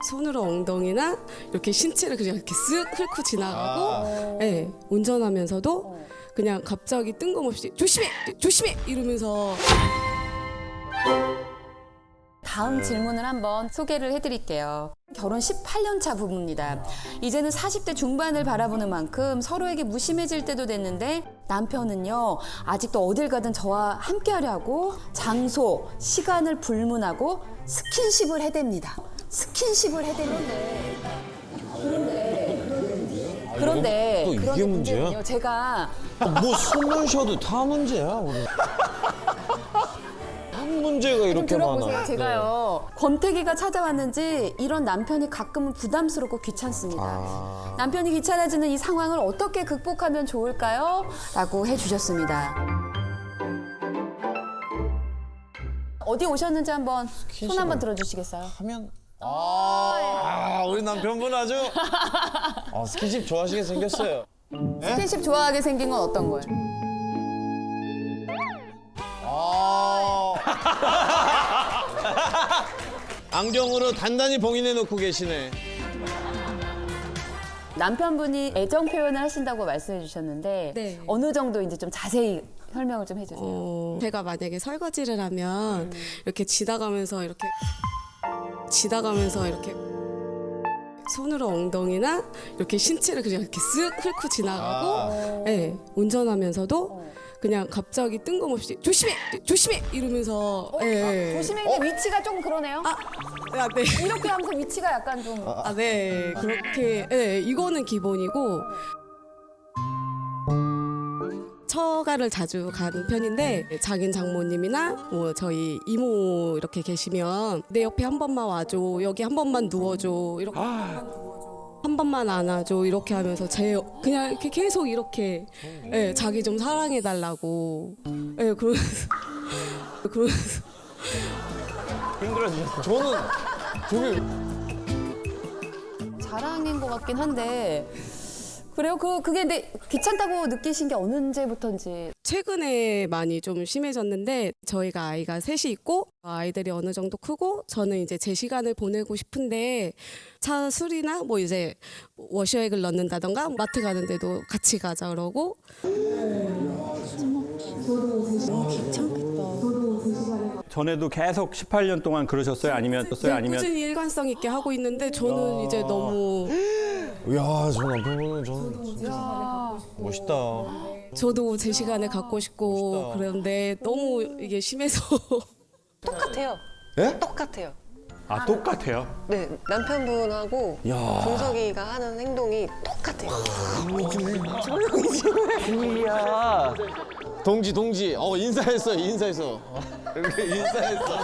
손으로 엉덩이나 이렇게 신체를 그냥 이렇게 쓱 훑고 지나가고, 네, 운전하면서도 그냥 갑자기 뜬금없이 조심해, 조심해 이러면서. 다음 질문을 한번 소개를 해드릴게요. 결혼 18년 차 부부입니다. 이제는 40대 중반을 바라보는 만큼 서로에게 무심해질 때도 됐는데 남편은요 아직도 어딜 가든 저와 함께하려고 장소, 시간을 불문하고 스킨십을 해댑니다. 스킨십을 해대는데 그런데 또 이게 문제야? 문제는요, 제가 뭐 숨을 쉬어도 다 문제야. 오늘. 한 문제가 좀 이렇게 들어보세요. 많아. 제가요 권태기가 찾아왔는지 이런 남편이 가끔은 부담스럽고 귀찮습니다. 남편이 귀찮아지는 이 상황을 어떻게 극복하면 좋을까요? 라고 해주셨습니다. 어디 오셨는지 한번 손 한번 들어주시겠어요? 하면 우리 남편분 아주 스킨십 좋아하시게 생겼어요. 스킨십 좋아하게 생긴 건 어떤 거예요? 안경으로 단단히 봉인해 놓고 계시네. 남편분이 애정 표현을 하신다고 말씀해 주셨는데 네. 어느 정도 이제 좀 자세히 설명을 좀 해주세요. 제가 만약에 설거지를 하면 이렇게 지나가면서 이렇게 손으로 엉덩이나 이렇게 신체를 그냥 이렇게 쓱 훑고 지나가고, 네, 운전하면서도 그냥 갑자기 뜬금없이 조심해, 조심해 이러면서. 네. 조심했는데 위치가 조금 그러네요. 네. 이렇게 하면서 위치가 약간 좀 네, 그렇게. 네, 이거는 기본이고. 처가를 자주 가는 편인데 장인 장모님이나 뭐 저희 이모 이렇게 계시면 내 옆에 한 번만 와줘, 여기 한 번만 누워줘, 이렇게 한 번만 안아줘 이렇게 하면서 그냥 이렇게 계속 이렇게, 네, 자기 좀 사랑해 달라고, 네, 그러면서 저는 저게 자랑인 것 같긴 한데 그래요? 그게 근데 귀찮다고 느끼신 게 어느 언제부터인지. 최근에 많이 좀 심해졌는데 저희가 아이가 셋이 있고 아이들이 어느 정도 크고 저는 이제 제 시간을 보내고 싶은데 차 수리나 뭐 이제 워셔액을 넣는다던가 마트 가는데도 같이 가자 그러고. 전에도 계속 18년 동안 그러셨어요? 아니면 꾸준히 일관성 있게 하고 있는데 저는 이제 너무. 이야, 저 남편분은 저는 진짜 멋있다. 저도 제 시간을 갖고 싶고 멋있다. 그런데 너무 이게 심해서. 똑같아요. 예? 똑같아요. 아, 똑같아요? 네, 남편분하고 야. 준석이가 하는 행동이 똑같아요. 동지. 인사했어. 이렇게 인사했어.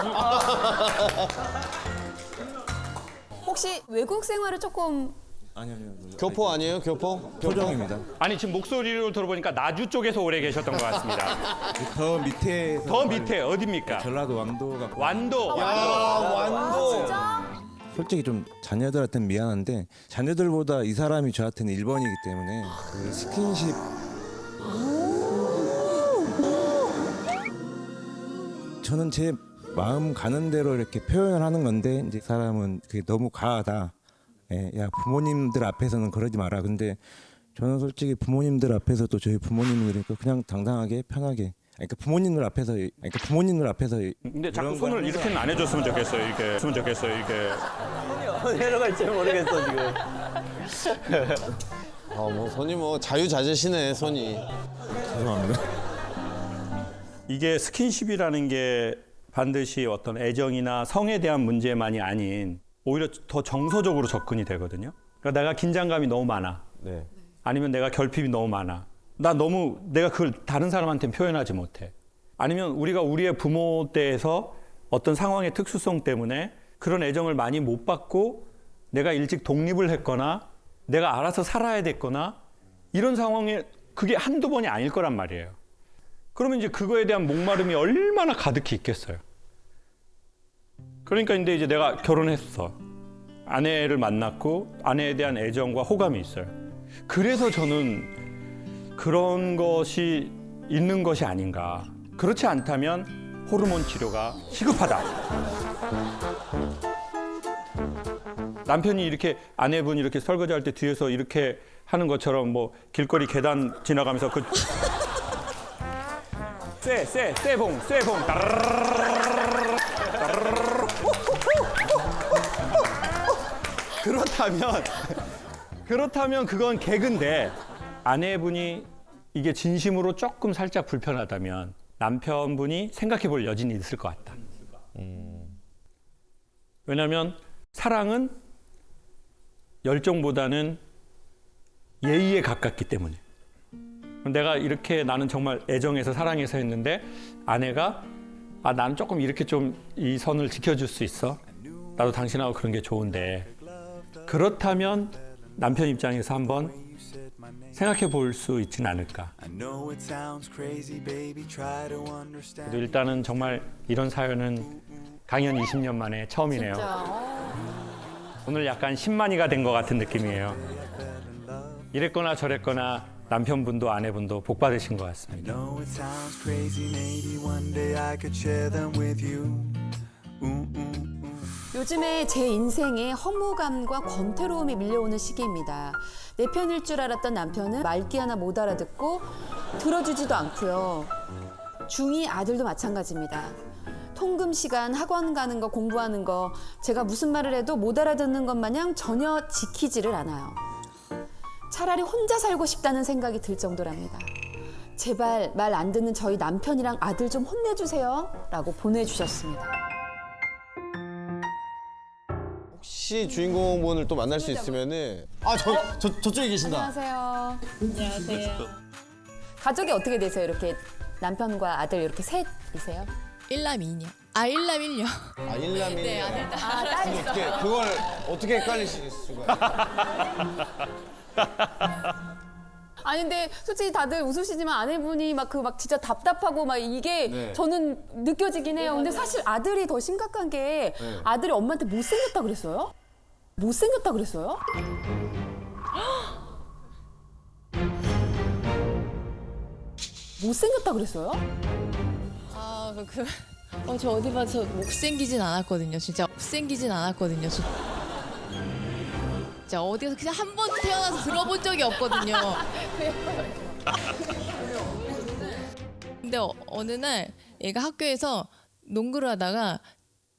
혹시 외국 생활을 조금 교포 아니에요? 교포? 토종입니다. 아니, 지금 목소리로 들어보니까 나주 쪽에서 오래 계셨던 것 같습니다. 더 밑에 더 밑에 어디입니까? 전라도 왕도가 완도. 완도. 솔직히 좀 자녀들한테는 미안한데 자녀들보다 이 사람이 저한테는 1번이기 때문에 그 스킨십 저는 제 마음 가는 대로 이렇게 표현을 하는 건데 이제 사람은 그게 너무 과하다. 예, 야 부모님들 앞에서는 그러지 마라. 근데 저는 솔직히 부모님들 앞에서도 저희 부모님들이니까 그냥 당당하게 편하게. 그러니까 부모님들 앞에서 근데 자꾸 이런 걸 손을 이렇게는 안 해줬으면 좋겠어요. 이렇게. 내려갈지 모르겠어 지금. 손이 자유자재시네 손이. 죄송합니다. 이게 스킨십이라는 게 반드시 어떤 애정이나 성에 대한 문제만이 아닌 오히려 더 정서적으로 접근이 되거든요. 그러니까 내가 긴장감이 너무 많아. 네. 아니면 내가 결핍이 너무 많아. 내가 그걸 다른 사람한테는 표현하지 못해. 아니면 우리가 우리의 부모 때에서 어떤 상황의 특수성 때문에 그런 애정을 많이 못 받고 내가 일찍 독립을 했거나 내가 알아서 살아야 됐거나 이런 상황에 그게 한두 번이 아닐 거란 말이에요. 그러면 이제 그거에 대한 목마름이 얼마나 가득히 있겠어요. 그러니까 이제 내가 결혼했어. 아내를 만났고 아내에 대한 애정과 호감이 있어요. 그래서 저는 그런 것이 있는 것이 아닌가. 그렇지 않다면 호르몬 치료가 시급하다. 남편이 이렇게 아내분이 이렇게 설거지할 때 뒤에서 이렇게 하는 것처럼 뭐 길거리 계단 지나가면서 그 쇠봉 그렇다면 그건 개그인데 아내분이 이게 진심으로 조금 살짝 불편하다면 남편분이 생각해 볼 여지는 있을 것 같다. 왜냐하면 사랑은 열정보다는 예의에 가깝기 때문에. 내가 이렇게 나는 정말 애정해서 사랑해서 했는데 아내가 나는 조금 이렇게 좀 이 선을 지켜줄 수 있어. 나도 당신하고 그런 게 좋은데. 그렇다면 남편 입장에서 한번 생각해 볼 수 있지는 않을까. 그래도 일단은 정말 이런 사연은 강연 20년 만에 처음이네요. 오늘 약간 10만이가 된 것 같은 느낌이에요. 이랬거나 저랬거나 남편분도 아내분도 복 받으신 것 같습니다. 요즘에 제 인생에 허무감과 권태로움이 밀려오는 시기입니다. 내 편일 줄 알았던 남편은 말귀 하나 못 알아듣고 들어주지도 않고요. 중2 아들도 마찬가지입니다. 통금 시간, 학원 가는 거, 공부하는 거 제가 무슨 말을 해도 못 알아듣는 것 마냥 전혀 지키지를 않아요. 차라리 혼자 살고 싶다는 생각이 들 정도랍니다. 제발 말 안 듣는 저희 남편이랑 아들 좀 혼내주세요 라고 보내주셨습니다. 혹시 주인공분을 또 만날 수 있으면은 저쪽에 계신다. 안녕하세요. 안녕하세요. 가족이 어떻게 되세요? 이렇게 남편과 아들 이렇게 셋이세요? 일남이녀. 일남일녀. 일남이. 네, 아들 딸. 딸 있어. 그걸 어떻게 헷갈리실 수가? 아니 근데 솔직히 다들 웃으시지만 아내분이 막 진짜 답답하고 막 이게 네. 저는 느껴지긴 해요. 근데 사실 아들이 더 심각한 게 아들이 엄마한테 못생겼다 그랬어요? 못생겼다 그랬어요? 못생겼다 그랬어요? 저 어디 봐서 못생기진 않았거든요. 진짜 못생기진 않았거든요. 진짜 어디서 그냥 한 번도 태어나서 들어본 적이 없거든요. 근데 어느 날 얘가 학교에서 농구를 하다가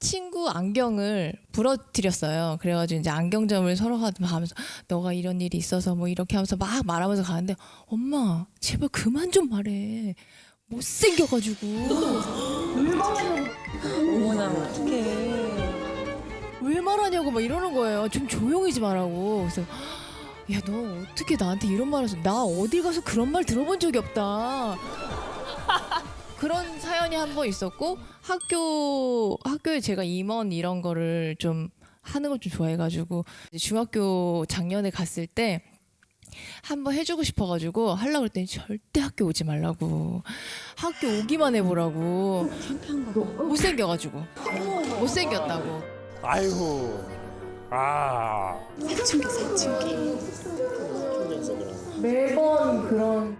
친구 안경을 부러뜨렸어요. 그래가지고 이제 안경점을 서로 하면서 너가 이런 일이 있어서 뭐 이렇게 하면서 막 말하면서 가는데 엄마 제발 그만 좀 말해. 못생겨가지고. 어머나 어떡해. 왜 말하냐고 막 이러는 거예요. 좀 조용히 좀 하라고. 그래서 야 너 어떻게 나한테 이런 말 해서 나 어딜 가서 그런 말 들어본 적이 없다. 그런 사연이 한 번 있었고 학교에 제가 임원 이런 거를 좀 하는 걸 좀 좋아해가지고 중학교 작년에 갔을 때 한번 해주고 싶어가지고 하려고 그랬더니 절대 학교 오지 말라고 학교 오기만 해보라고 못생겨가지고 못생겼다고 아이고. 매번 그런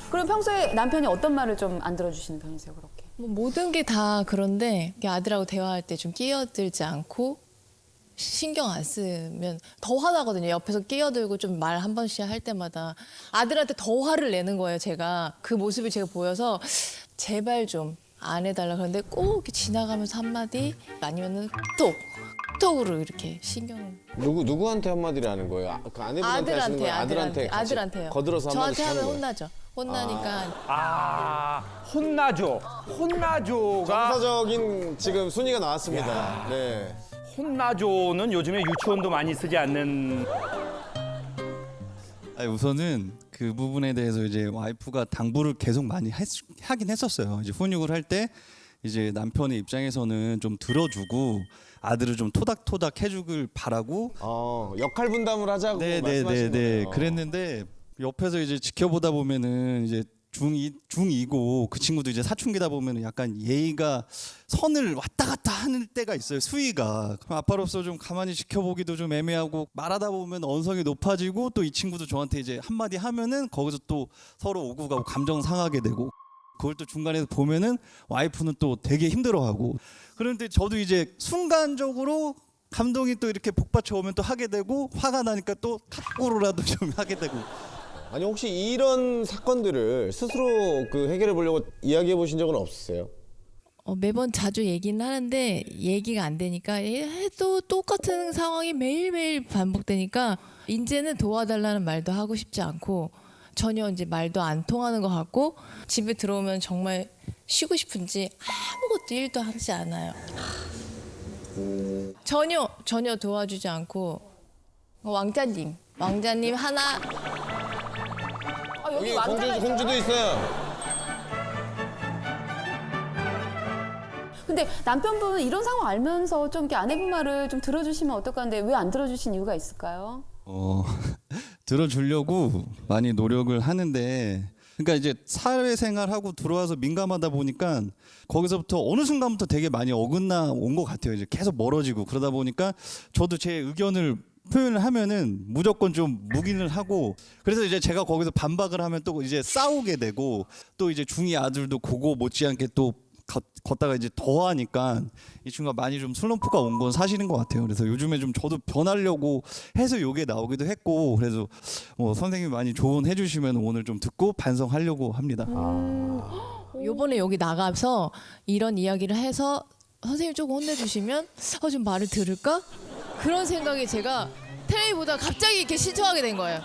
그럼 평소에 남편이 어떤 말을 좀 안 들어주시는 편이세요, 그렇게? 뭐 모든 게 다 그런데 아들하고 대화할 때 좀 끼어들지 않고 신경 안 쓰면 더 화나거든요. 옆에서 끼어들고 좀 말 한 번씩 할 때마다 아들한테 더 화를 내는 거예요. 제가 그 모습이 제가 보여서 제발 좀 안 해달라 그러는데 꼭 이렇게 지나가면서 한마디 아니면은 톡으로 이렇게 신경을 누구한테 한마디를 하는 거예요? 그 아내분한테 하시는 거예요? 아들한테 같이 아들한테요. 거들어서 한마디씩 저한테 하면 하는 거예요? 혼나죠. 혼나니까 혼나조가 정서적인 지금 순위가 나왔습니다. 네. 혼나조는 요즘에 유치원도 많이 쓰지 않는. 아니, 우선은 그 부분에 대해서 이제 와이프가 당부를 계속 많이 하긴 했었어요. 이제 훈육을 할 때 이제 남편의 입장에서는 좀 들어주고 아들을 좀 토닥토닥 해주길 바라고. 역할 분담을 하자고 말씀하신 거예요. 그랬는데 옆에서 이제 지켜보다 보면은 이제 중2고 그 친구도 이제 사춘기다 보면은 약간 예의가 선을 왔다 갔다 하는 때가 있어요. 수위가. 그럼 아빠로서 좀 가만히 지켜보기도 좀 애매하고 말하다 보면 언성이 높아지고 또 이 친구도 저한테 이제 한마디 하면은 거기서 또 서로 오고 가고 감정 상하게 되고 그걸 또 중간에서 보면은 와이프는 또 되게 힘들어하고 그런데 저도 이제 순간적으로 감동이 또 이렇게 복받쳐 오면 또 하게 되고 화가 나니까 또 탁구로라도 좀 하게 되고. 아니 혹시 이런 사건들을 스스로 그 해결해 보려고 이야기해 보신 적은 없으세요? 매번 자주 얘기는 하는데 얘기가 안 되니까 해도 똑같은 상황이 매일매일 반복되니까 이제는 도와달라는 말도 하고 싶지 않고 전혀 이제 말도 안 통하는 것 같고 집에 들어오면 정말 쉬고 싶은지 아무것도 일도 하지 않아요. 전혀 도와주지 않고 왕자님 하나 여기 공주도 있어요. 근데 남편분은 이런 상황 알면서 좀 이렇게 아내분 말을 좀 들어주시면 어떨까 하는데 왜 안 들어주신 이유가 있을까요? 들어주려고 많이 노력을 하는데, 그러니까 이제 사회생활하고 들어와서 민감하다 보니까 거기서부터 어느 순간부터 되게 많이 어긋나 온 것 같아요. 이제 계속 멀어지고 그러다 보니까 저도 제 의견을 표현을 하면은 무조건 좀 묵인을 하고, 그래서 이제 제가 거기서 반박을 하면 또 이제 싸우게 되고, 또 이제 중2 아들도 그거 못지않게 또 걷다가 이제 더 하니까 이 친구가 많이 좀 슬럼프가 온 건 사실인 것 같아요. 그래서 요즘에 좀 저도 변하려고 해서 요게 나오기도 했고, 그래서 선생님이 많이 조언해 주시면 오늘 좀 듣고 반성하려고 합니다. 요번에 여기 나가서 이런 이야기를 해서 선생님 조금 혼내주시면 좀 말을 들을까? 그런 생각이 제가 텔레비 보다가 갑자기 이렇게 신청하게 된 거예요.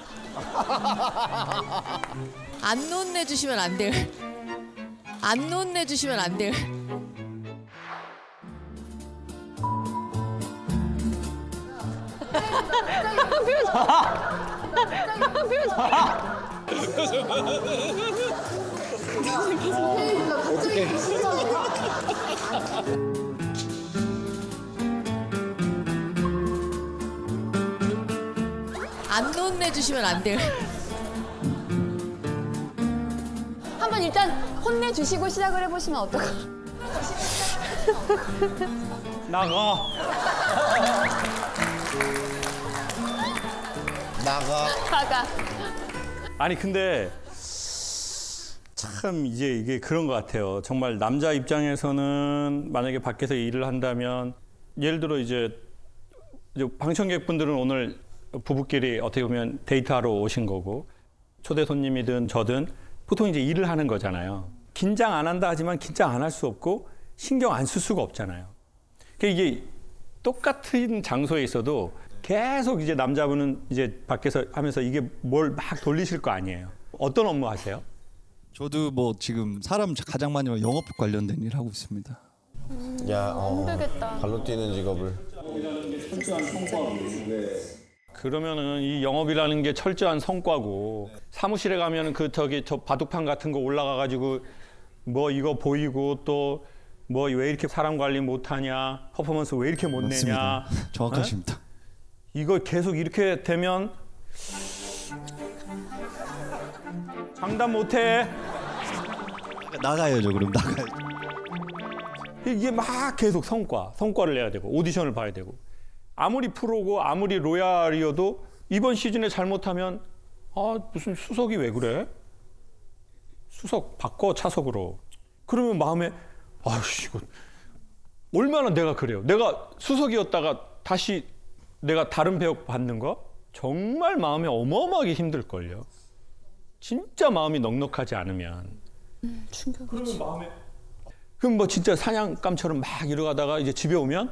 안 혼내주시면 안 될. 안 혼내주시면 안 될. 안 혼내주시면 안 될. 한번 일단 혼내주시고 시작을 해보시면 어떨까? 나가. 나가. 아니 근데 참 이게 그런 것 같아요. 정말 남자 입장에서는 만약에 밖에서 일을 한다면, 예를 들어 이제 방청객분들은 오늘 부부끼리 어떻게 보면 데이트하러 오신 거고, 초대 손님이든 저든 보통 이제 일을 하는 거잖아요. 긴장 안 한다 하지만 긴장 안 할 수 없고 신경 안 쓸 수가 없잖아요. 그러니까 이게 똑같은 장소에 있어도 계속 이제 남자분은 이제 밖에서 하면서 이게 뭘 막 돌리실 거 아니에요. 어떤 업무 하세요? 저도 뭐 지금 사람 가장 많이 영업 관련된 일 하고 있습니다. 야, 힘들겠다. 발로 뛰는 직업을. 그러면은 이 영업이라는 게 철저한 성과고, 사무실에 가면은 저 바둑판 같은 거 올라가 가지고 뭐 이거 보이고, 또 뭐 왜 이렇게 사람 관리 못하냐, 퍼포먼스 왜 이렇게 못 내냐. 맞습니다. 정확하십니다. 어? 이거 계속 이렇게 되면 장담 못해. 나가야죠. 그럼 나가야죠. 이게 막 계속 성과를 내야 되고 오디션을 봐야 되고, 아무리 프로고 아무리 로얄이어도 이번 시즌에 잘못하면 무슨 수석이 왜 그래? 수석 바꿔 차석으로. 그러면 마음에 이거 얼마나 내가 그래요. 내가 수석이었다가 다시 내가 다른 배역 받는 거 정말 마음이 어마어마하게 힘들걸요. 진짜 마음이 넉넉하지 않으면. 그러면 그럼 뭐 진짜 사냥감처럼 막 이러다가 이제 집에 오면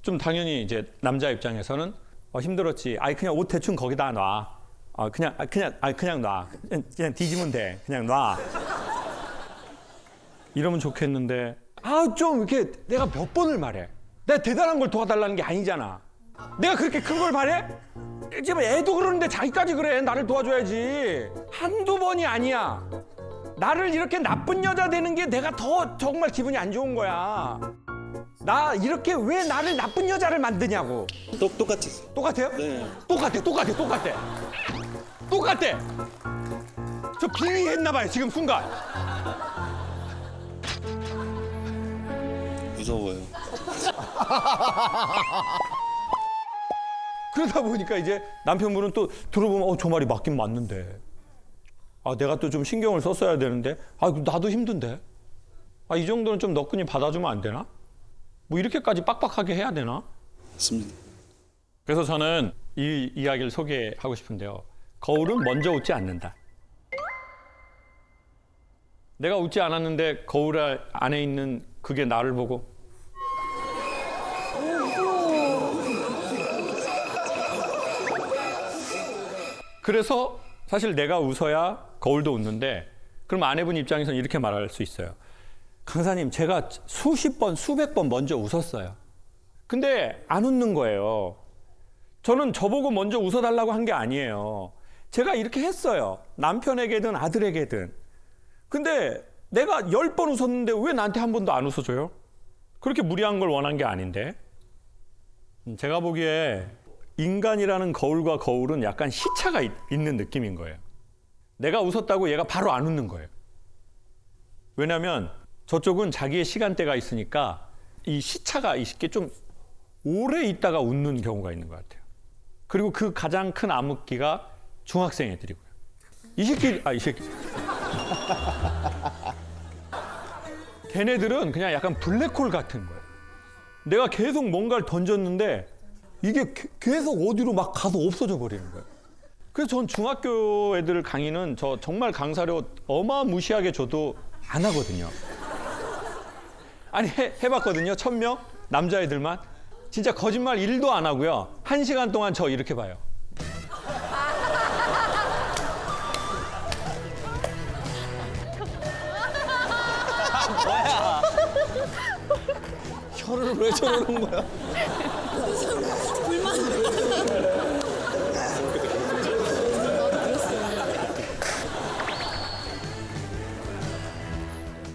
좀 당연히 이제 남자 입장에서는 힘들었지. 그냥 옷 대충 거기다 놔. 그냥 놔. 그냥 뒤지면 돼. 그냥 놔. 이러면 좋겠는데, 좀 이렇게 내가 몇 번을 말해. 내가 대단한 걸 도와달라는 게 아니잖아. 내가 그렇게 큰 걸 바래? 지금 애도 그러는데 자기까지 그래. 나를 도와줘야지. 한두 번이 아니야. 나를 이렇게 나쁜 여자 되는 게 내가 더 정말 기분이 안 좋은 거야. 나 이렇게 왜 나를 나쁜 여자를 만드냐고. 똑같았어요. 똑같아요? 네. 똑같아. 저 빙의했나 봐요, 지금 순간. 무서워요. 그러다 보니까 이제 남편분은 또 들어보면 저 말이 맞긴 맞는데, 내가 또 좀 신경을 썼어야 되는데, 나도 힘든데, 이 정도는 좀 너끈히 받아주면 안 되나? 뭐 이렇게까지 빡빡하게 해야 되나? 맞습니다. 그래서 저는 이 이야기를 소개하고 싶은데요. 거울은 먼저 웃지 않는다. 내가 웃지 않았는데 거울 안에 있는 그게 나를 보고 그래서 사실 내가 웃어야 거울도 웃는데 그럼 아내분 입장에서는 이렇게 말할 수 있어요. 강사님, 제가 수십 번, 수백 번 먼저 웃었어요. 근데 안 웃는 거예요. 저는 저보고 먼저 웃어달라고 한 게 아니에요. 제가 이렇게 했어요. 남편에게든 아들에게든. 근데 내가 10번 웃었는데 왜 나한테 한 번도 안 웃어줘요? 그렇게 무리한 걸 원한 게 아닌데. 제가 보기에 인간이라는 거울과 거울은 약간 시차가 있는 느낌인 거예요. 내가 웃었다고 얘가 바로 안 웃는 거예요. 왜냐하면 저쪽은 자기의 시간대가 있으니까 이 시차가 있게 좀 오래 있다가 웃는 경우가 있는 것 같아요. 그리고 그 가장 큰 암흑기가 중학생 애들이고요. 이 새끼. 걔네들은 그냥 약간 블랙홀 같은 거예요. 내가 계속 뭔가를 던졌는데 이게 계속 어디로 막 가서 없어져 버리는 거예요. 그래서 전 중학교 애들 강의는 저 정말 강사료 어마무시하게 줘도 안 하거든요. 아니 해봤거든요. 1000명 남자애들만 진짜 거짓말 1도 안 하고요. 1시간 동안 저 이렇게 봐요. 뭐야? 혀를 왜 저러는 거야?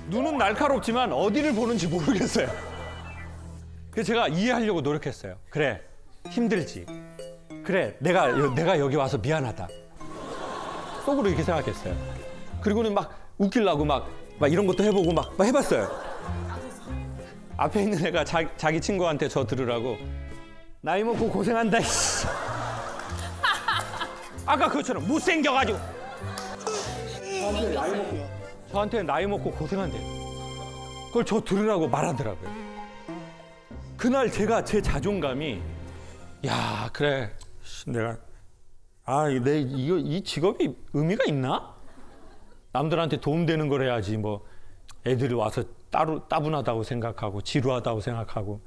눈은 날카롭지만 어디를 보는지 모르겠어요. 그래서 제가 이해하려고 노력했어요. 그래, 힘들지. 그래, 내가 여기 와서 미안하다. 속으로 이렇게 생각했어요. 그리고는 막 웃기려고 막 이런 것도 해보고 막 해봤어요. 앞에 있는 애가 자기 친구한테 저 들으라고 나이 먹고 고생한다. 이씨. 아까 그것처럼 못생겨가지고. 저한테 나이 먹고 고생한대요. 그걸 저 들으라고 말하더라고요. 그날 제가 제 자존감이 야 그래 내가 이 직업이 의미가 있나? 남들한테 도움되는 걸 해야지 뭐 애들이 와서 따분하다고 생각하고 지루하다고 생각하고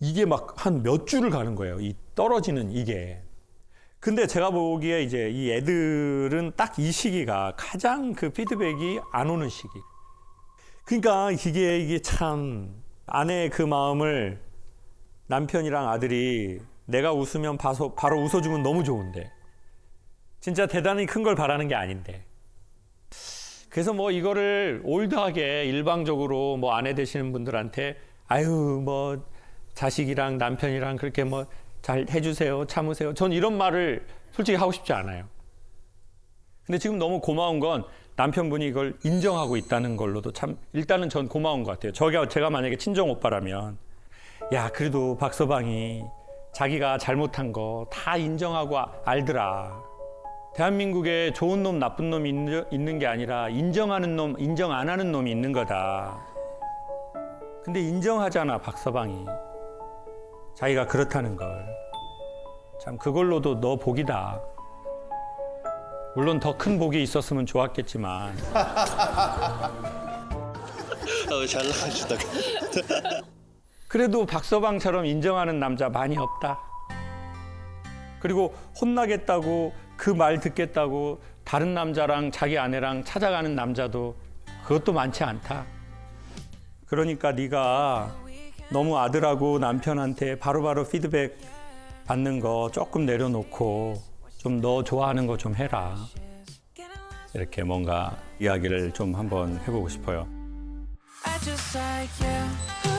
이게 막 한 몇 주를 가는 거예요. 이 떨어지는 이게. 근데 제가 보기에 이제 이 애들은 딱 이 시기가 가장 그 피드백이 안 오는 시기. 그러니까 이게 참 아내의 그 마음을 남편이랑 아들이 내가 웃으면 바로 웃어주면 너무 좋은데 진짜 대단히 큰 걸 바라는 게 아닌데. 그래서 뭐 이거를 올드하게 일방적으로 뭐 아내 되시는 분들한테 아유 뭐 자식이랑 남편이랑 그렇게 뭐 잘 해주세요, 참으세요. 전 이런 말을 솔직히 하고 싶지 않아요. 근데 지금 너무 고마운 건 남편분이 이걸 인정하고 있다는 걸로도 참 일단은 전 고마운 것 같아요. 제가 만약에 친정 오빠라면 야 그래도 박서방이 자기가 잘못한 거 다 인정하고 알더라. 대한민국에 좋은 놈 나쁜 놈이 있는 게 아니라 인정하는 놈 인정 안 하는 놈이 있는 거다. 근데 인정하잖아 박서방이. 자기가 그렇다는 걸. 참 그걸로도 너 복이다. 물론 더 큰 복이 있었으면 좋았겠지만. 잘 나가시다가. 그래도 박서방처럼 인정하는 남자 많이 없다. 그리고 혼나겠다고 그 말 듣겠다고 다른 남자랑 자기 아내랑 찾아가는 남자도 그것도 많지 않다. 그러니까 네가 너무 아들하고 남편한테 바로바로 피드백 받는 거 조금 내려놓고 좀 너 좋아하는 거 좀 해라. 이렇게 뭔가 이야기를 좀 한번 해보고 싶어요. I just like you.